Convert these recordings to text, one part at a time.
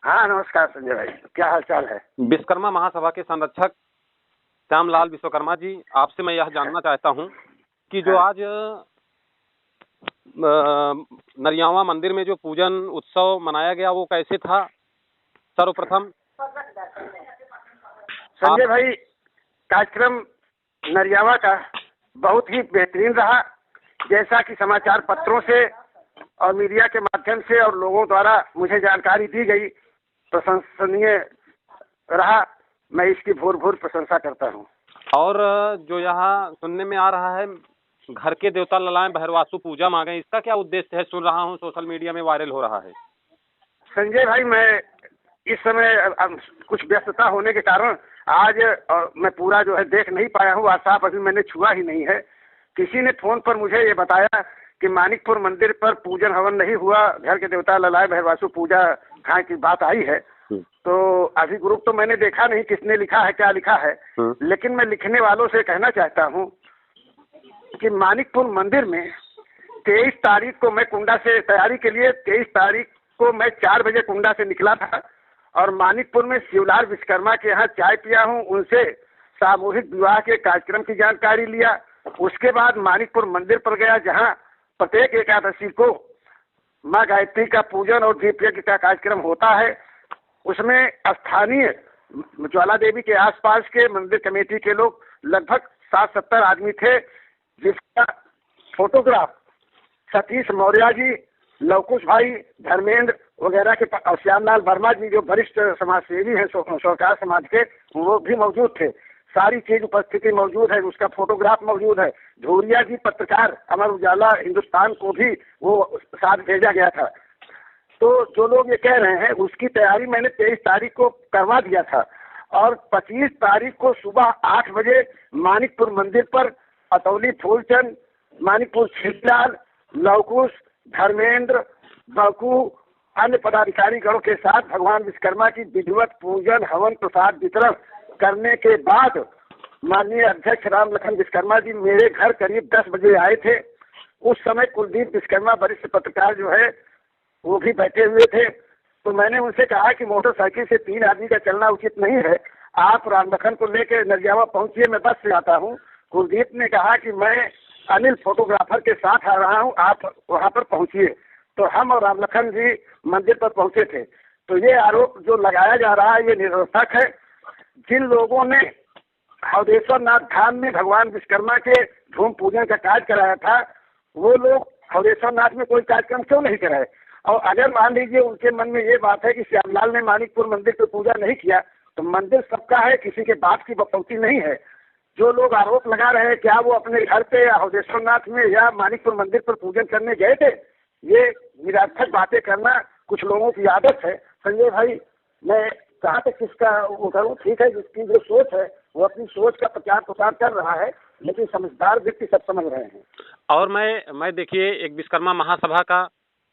हाँ नमस्कार संजय भाई, क्या हाल चाल है। विश्वकर्मा महासभा के संरक्षक श्यामलाल विश्वकर्मा जी, आपसे मैं यह जानना चाहता हूं कि जो आज नरियावा मंदिर में जो पूजन उत्सव मनाया गया वो कैसे था। सर्वप्रथम संजय भाई, कार्यक्रम नरियावा का बहुत ही बेहतरीन रहा। जैसा कि समाचार पत्रों से और मीडिया के माध्यम से और लोगों द्वारा मुझे जानकारी दी गई, प्रशंसनीय रहा। मैं इसकी भूर भूर प्रशंसा करता हूं। और जो यहाँ सुनने में आ रहा है, घर के देवता ललाएं भैरवासु पूजा मांगे, इसका क्या उद्देश्य है? सुन रहा हूँ सोशल मीडिया में वायरल हो रहा है। संजय भाई, मैं इस समय कुछ व्यस्तता होने के कारण आज मैं पूरा जो है देख नहीं पाया हूँ। व्हाट्सएप अभी मैंने छुआ ही नहीं है। किसी ने फोन पर मुझे ये बताया कि मानिकपुर मंदिर पर पूजन हवन नहीं हुआ, घर के देवता ललाए भैरवासु पूजा खाए की बात आई है। तो अभी ग्रुप तो मैंने देखा नहीं किसने लिखा है, क्या लिखा है, लेकिन मैं लिखने वालों से कहना चाहता हूँ कि मानिकपुर मंदिर में 23 तारीख को मैं कुंडा से तैयारी के लिए 23 तारीख को मैं 4 बजे कुंडा से निकला था और मानिकपुर में शिवलाल विश्वकर्मा के यहाँ चाय पिया हूँ। उनसे सामूहिक विवाह के कार्यक्रम की जानकारी लिया। उसके बाद मानिकपुर मंदिर पर गया, जहाँ प्रत्येक एकादशी को माँ गायत्री का पूजन और दीप यज्ञ का कार्यक्रम होता है। उसमें स्थानीय ज्वाला देवी के आसपास के मंदिर कमेटी के लोग लगभग 60-70 आदमी थे, जिसका फोटोग्राफ सतीश मौर्य जी, लवकुश भाई, धर्मेंद्र वगैरह के और श्यामलाल वर्मा जी जो वरिष्ठ समाज सेवी हैं सरकार समाज के, वो भी मौजूद थे। सारी चीज उपस्थिति मौजूद है, उसका फोटोग्राफ मौजूद है। धूरिया जी पत्रकार अमर उजाला हिंदुस्तान को भी वो साथ भेजा गया था। तो जो लोग ये कह रहे हैं उसकी तैयारी मैंने 23 तारीख को करवा दिया था और 25 तारीख को सुबह 8 बजे मानिकपुर मंदिर पर अतौली फूलचंद, मानिकपुर शिवलाल, लवकुश, धर्मेंद्र, बकू, अन्य पदाधिकारी गणों के साथ भगवान विश्वकर्मा की विधिवत पूजन हवन प्रसाद वितरण करने के बाद माननीय अध्यक्ष राम लखन विश्वकर्मा जी मेरे घर करीब 10 बजे आए थे। उस समय कुलदीप विश्वकर्मा वरिष्ठ पत्रकार जो है वो भी बैठे हुए थे। तो मैंने उनसे कहा कि मोटरसाइकिल से 3 आदमी का चलना उचित नहीं है, आप राम लखन को लेकर नरियावा पहुंचिए, मैं बस से आता हूं। कुलदीप ने कहा कि मैं अनिल फोटोग्राफर के साथ आ रहा हूं, आप वहां पर पहुंचिए। तो हम और राम लखन जी मंदिर पर पहुंचे थे। तो ये आरोप जो लगाया जा रहा है ये निरर्थक है। जिन लोगों ने हवदेश्वर नाथ धाम में भगवान विश्वकर्मा के धूम पूजन का कार्य कराया था, वो लोग हवदेश्वर नाथ में कोई कार्यक्रम क्यों नहीं कराए? और अगर मान लीजिए उनके मन में ये बात है कि श्यामलाल ने मानिकपुर मंदिर पर पूजा नहीं किया, तो मंदिर सबका है, किसी के बात की बकौती नहीं है। जो लोग आरोप लगा रहे हैं, क्या वो अपने घर पे या हवदेश्वर नाथ में या मानिकपुर मंदिर पर पूजन करने गए थे? ये निरर्थक बातें करना कुछ लोगों की आदत है। संजय भाई, मैं कहाँ तक किसका वो करूँ? ठीक है, जिसकी जो सोच है वो अपनी सोच का प्रचार प्रसार कर रहा है, लेकिन समझदार व्यक्ति सब समझ रहे हैं। और मैं देखिए एक विश्वकर्मा महासभा का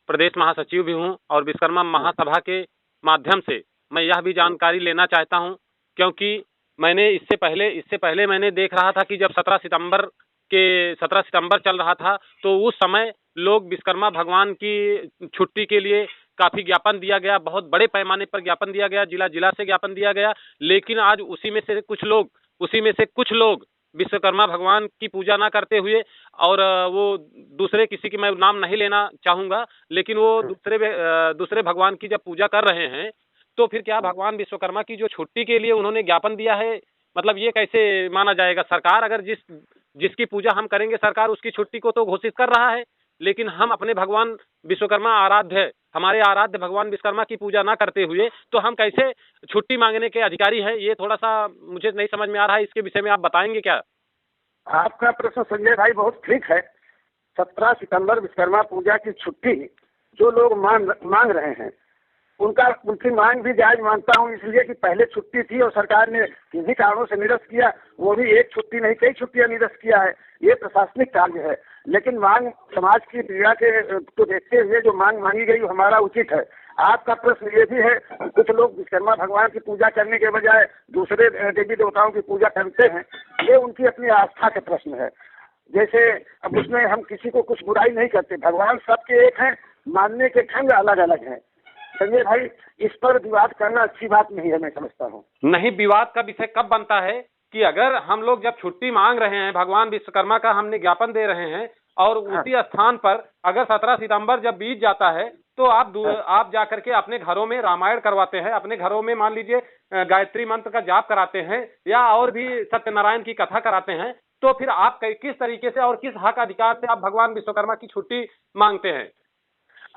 प्रदेश महासचिव भी हूं और विश्वकर्मा महासभा के माध्यम से मैं यह भी जानकारी लेना चाहता हूं, क्योंकि मैंने इससे पहले मैंने देख रहा था कि जब 17 सितंबर चल रहा था तो उस समय लोग विश्वकर्मा भगवान की छुट्टी के लिए काफी ज्ञापन दिया गया, बहुत बड़े पैमाने पर ज्ञापन दिया गया, जिला जिला से ज्ञापन दिया गया। लेकिन आज उसी में से कुछ लोग विश्वकर्मा भगवान की पूजा ना करते हुए और वो दूसरे किसी की मैं नाम नहीं लेना चाहूंगा, लेकिन वो दूसरे भगवान की जब पूजा कर रहे हैं तो फिर क्या भगवान विश्वकर्मा की जो छुट्टी के लिए उन्होंने ज्ञापन दिया है, मतलब ये कैसे माना जाएगा? सरकार अगर जिसकी पूजा हम करेंगे, सरकार उसकी छुट्टी को तो घोषित कर रहा है, लेकिन हम अपने भगवान विश्वकर्मा हमारे आराध्य भगवान विश्वकर्मा की पूजा ना करते हुए तो हम कैसे छुट्टी मांगने के अधिकारी हैं? ये थोड़ा सा मुझे नहीं समझ में आ रहा है। इसके विषय में आप बताएंगे क्या? आपका प्रश्न संजय भाई बहुत ठीक है। 17 सितंबर विश्वकर्मा पूजा की छुट्टी जो लोग मांग रहे हैं, उनकी मांग भी जायज मानता हूं, इसलिए कि पहले छुट्टी थी और सरकार ने किसी कारणों से निरस्त किया। वो भी एक छुट्टी नहीं, कई छुट्टियां निरस्त किया है। ये प्रशासनिक कार्य है, लेकिन मांग समाज की पीड़ा के को देखते हुए जो मांग मांगी गई वो हमारा उचित है। आपका प्रश्न ये भी है, कुछ लोग विश्वकर्मा भगवान की पूजा करने के बजाय दूसरे देवी देवताओं की पूजा करते हैं, ये उनकी अपनी आस्था का प्रश्न है। जैसे अब उसमें हम किसी को कुछ बुराई नहीं करते, भगवान सबके एक हैं, मानने के ढंग अलग अलग हैं। संजय भाई, इस पर विवाद करना अच्छी बात नहीं है, मैं समझता हूँ। नहीं, विवाद का विषय कब बनता है कि अगर हम लोग जब छुट्टी मांग रहे हैं, भगवान विश्वकर्मा का हमने ज्ञापन दे रहे हैं और उसी स्थान पर अगर 17 सितंबर जब बीत जाता है तो आप जाकर के अपने घरों में रामायण करवाते हैं, अपने घरों में मान लीजिए गायत्री मंत्र का जाप कराते हैं या और भी सत्यनारायण की कथा कराते हैं, तो फिर आप किस तरीके से और किस हक अधिकार से आप भगवान विश्वकर्मा की छुट्टी मांगते हैं?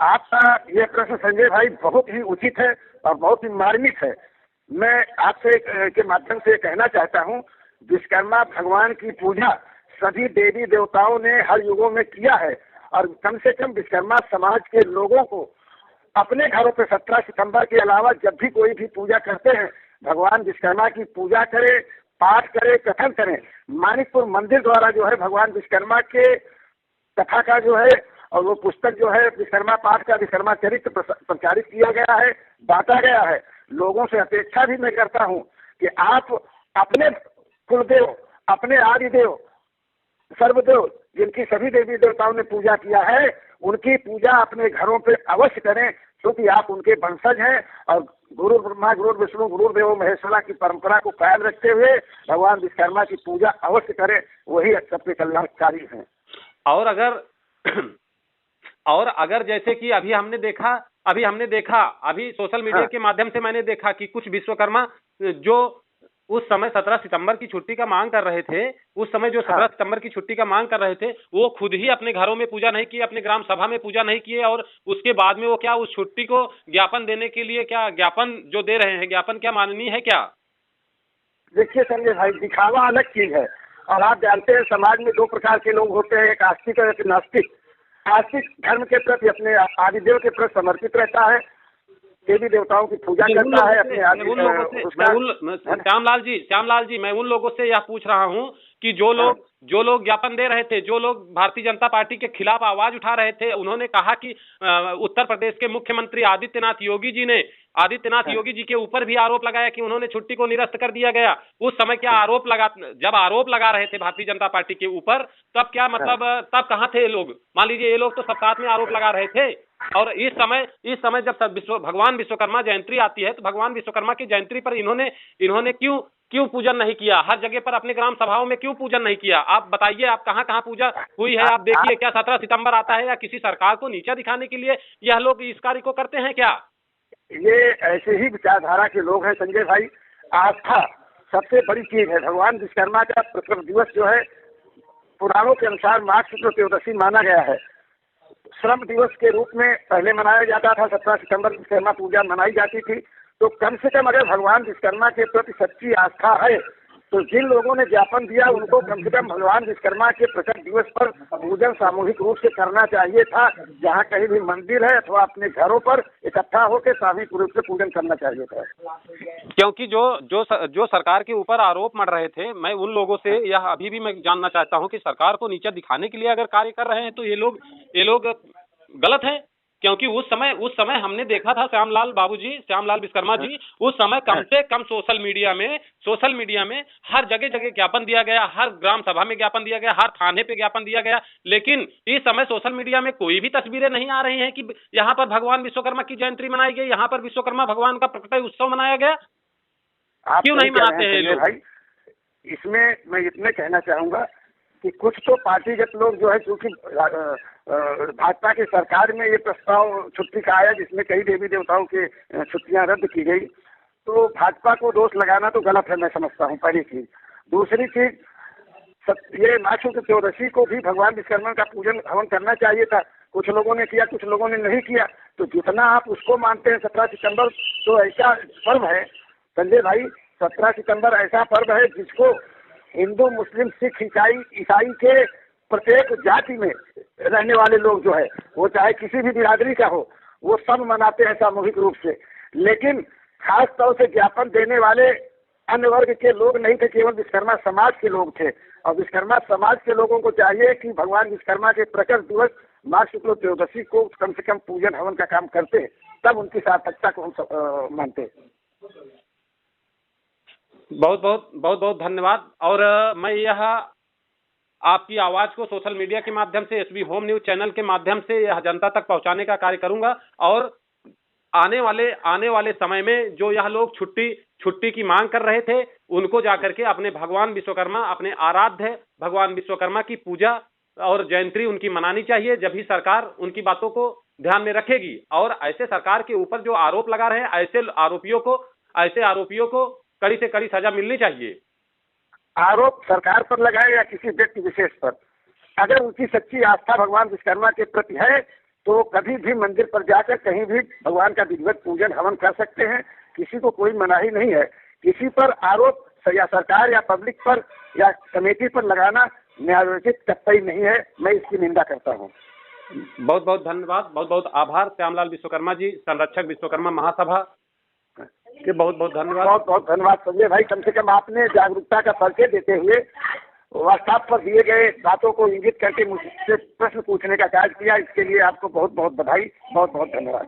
आपका यह प्रश्न संजय भाई बहुत ही उचित है और बहुत ही मार्मिक है। मैं आपसे के माध्यम से कहना चाहता हूँ, विश्वकर्मा भगवान की पूजा सभी देवी देवताओं ने हर युगों में किया है और कम से कम विश्वकर्मा समाज के लोगों को अपने घरों पे 17 सितंबर के अलावा जब भी कोई भी पूजा करते हैं, भगवान विश्वकर्मा की पूजा करें, पाठ करें, कथन करें। मानिकपुर मंदिर द्वारा जो है भगवान विश्वकर्मा के कथा का जो है और वो पुस्तक जो है विश्वकर्मा पाठ का विश्वकर्मा चरित्र प्रचारित किया गया है, बांटा गया है। लोगों से अपेक्षा भी मैं करता हूँ कि आप अपने कुलदेव, अपने आदिदेव, सर्वदेव जिनकी सभी देवी देवताओं ने पूजा किया है, उनकी पूजा अपने घरों पे अवश्य करें, क्योंकि आप उनके वंशज हैं और गुरु ब्रह्मा गुरु विष्णु गुरुदेव महेश्वरा की परंपरा को कायम रखते हुए भगवान विश्वकर्मा की पूजा अवश्य करें, वही सबके कल्याणकारी हैं। और अगर जैसे कि अभी हमने देखा अभी सोशल मीडिया के माध्यम से मैंने देखा कि कुछ विश्वकर्मा जो उस समय 17 सितंबर की छुट्टी का मांग कर रहे थे, उस समय जो 17 सितंबर की छुट्टी का मांग कर रहे थे, वो खुद ही अपने घरों में पूजा नहीं किए, अपने ग्राम सभा में पूजा नहीं किए और उसके बाद में वो क्या उस छुट्टी को ज्ञापन देने के लिए क्या ज्ञापन जो दे रहे हैं, ज्ञापन क्या माननीय है क्या? देखिए संजय भाई, दिखावा अलग चीज है और आप जानते हैं समाज में दो प्रकार के लोग होते हैं, एक आस्तिक और एक नास्तिक। आस्तिक धर्म के प्रति अपने आदिदेव के प्रति समर्पित रहता है, देवी देवताओं की पूजा करता है अपने श्यामलाल जी, मैं उन लोगों से यह पूछ रहा हूं कि जो लोग ज्ञापन दे रहे थे, जो लोग भारतीय जनता पार्टी के खिलाफ आवाज उठा रहे थे, उन्होंने कहा कि उत्तर प्रदेश के मुख्यमंत्री आदित्यनाथ योगी जी के ऊपर भी आरोप लगाया कि उन्होंने छुट्टी को निरस्त कर दिया गया। उस समय क्या जब आरोप लगा रहे थे भारतीय जनता पार्टी के ऊपर, तब क्या मतलब तब कहाँ थे ये लोग? मान लीजिए ये लोग तो सब साथ में आरोप लगा रहे थे और इस समय जब भगवान विश्वकर्मा जयंती आती है तो भगवान विश्वकर्मा की जयंती पर इन्होंने क्यों पूजन नहीं किया? हर जगह पर अपने ग्राम सभाओं में क्यों पूजन नहीं किया? आप बताइए, आप कहाँ पूजा हुई है? आप देखिए, क्या 17 सितंबर आता है या किसी सरकार को नीचा दिखाने के लिए यह लोग इस कार्य को करते हैं क्या? ये ऐसे ही विचारधारा के लोग हैं संजय भाई। आस्था सबसे बड़ी चीज है। भगवान विश्वकर्मा का प्रकट दिवस जो है पुराणों के अनुसार माघ शुक्ल त्रयोदशी माना गया है। श्रम दिवस के रूप में पहले मनाया जाता था, 17 सितंबर विश्वकर्मा पूजा मनाई जाती थी। तो कम से कम अगर भगवान विश्वकर्मा के प्रति सच्ची आस्था है तो जिन लोगों ने ज्ञापन दिया उनको कम से कम भगवान विश्वकर्मा के प्रकट दिवस पर पूजन सामूहिक रूप से करना चाहिए था। जहाँ कहीं भी मंदिर है अथवा अपने घरों पर इकट्ठा होकर सामूहिक रूप से पूजन करना चाहिए था। क्योंकि जो सरकार के ऊपर आरोप मढ़ रहे थे, मैं उन लोगों से यह अभी भी मैं जानना चाहता हूं कि सरकार को नीचा दिखाने के लिए अगर कार्य कर रहे हैं तो ये लोग गलत हैं। क्योंकि उस समय हमने देखा था श्यामलाल विश्वकर्मा जी, उस समय कम से कम सोशल मीडिया में हर जगह ज्ञापन दिया गया, हर ग्राम सभा में ज्ञापन दिया गया, हर थाने पे ज्ञापन दिया गया। लेकिन इस समय सोशल मीडिया में कोई भी तस्वीरें नहीं आ रही हैं कि यहाँ पर भगवान विश्वकर्मा की जयंती मनाई गई, यहाँ पर विश्वकर्मा भगवान का प्रकट उत्सव मनाया गया। क्यों नहीं मनाते हैं लोग? भाई इसमें मैं इतने कहना चाहूंगा कि कुछ तो पार्टीगत लोग जो है, क्योंकि भाजपा की सरकार में ये प्रस्ताव छुट्टी का आया जिसमें कई देवी देवताओं की छुट्टियां रद्द की गई, तो भाजपा को दोष लगाना तो गलत है, मैं समझता हूँ। पहली चीज। दूसरी चीज, ये माघ शुक्ल त्रयोदशी को भी भगवान विश्वकर्मा का पूजन हवन करना चाहिए था। कुछ लोगों ने किया, कुछ लोगों ने नहीं किया। तो जितना आप उसको मानते हैं 17 सितंबर तो ऐसा पर्व है संजय भाई, 17 सितंबर ऐसा पर्व है जिसको हिंदू मुस्लिम सिख ईसाई के प्रत्येक जाति में रहने वाले लोग जो है, वो चाहे किसी भी बिरादरी का हो, वो सब मनाते हैं सामूहिक रूप से। लेकिन खास तौर से ज्ञापन देने वाले अन्य वर्ग के लोग नहीं थे, केवल विश्वकर्मा समाज के लोग थे। और विश्वकर्मा समाज के लोगों को चाहिए कि भगवान विश्वकर्मा के प्रकट दिवस माघ शुक्ल त्रयोदशी को कम से कम पूजन हवन का काम करते, तब उनकी सार्थकता को हम मानते। बहुत धन्यवाद। और मैं यह आपकी आवाज को सोशल मीडिया के माध्यम से, एसबी होम न्यूज चैनल के माध्यम से यह जनता तक पहुंचाने का कार्य करूंगा। और आने वाले समय में जो यह लोग छुट्टी की मांग कर रहे थे, उनको जाकर के अपने भगवान विश्वकर्मा, अपने आराध्य भगवान विश्वकर्मा की पूजा और जयंती उनकी मनानी चाहिए। जब ही सरकार उनकी बातों को ध्यान में रखेगी। और ऐसे सरकार के ऊपर जो आरोप लगा रहे हैं, ऐसे आरोपियों को कड़ी से कड़ी सजा मिलनी चाहिए। आरोप सरकार पर लगाए या किसी व्यक्ति विशेष पर, अगर उनकी सच्ची आस्था भगवान विश्वकर्मा के प्रति है तो कभी भी मंदिर पर जाकर कहीं भी भगवान का विधिवत पूजन हवन कर सकते हैं। किसी को कोई मनाही नहीं है। किसी पर आरोप या सरकार या पब्लिक पर या कमेटी पर लगाना न्यायोचित कतई नहीं है। मैं इसकी निंदा करता हूँ। बहुत बहुत धन्यवाद, बहुत बहुत आभार श्यामलाल विश्वकर्मा जी, संरक्षक विश्वकर्मा महासभा के बहुत बहुत धन्यवाद। बहुत बहुत धन्यवाद संजय भाई। कम से कम आपने जागरूकता का परिचय देते हुए व्हाट्सएप पर दिए गए बातों को इंगित करके मुझसे प्रश्न पूछने का कार्य किया। इसके लिए आपको बहुत बहुत बधाई, बहुत बहुत धन्यवाद।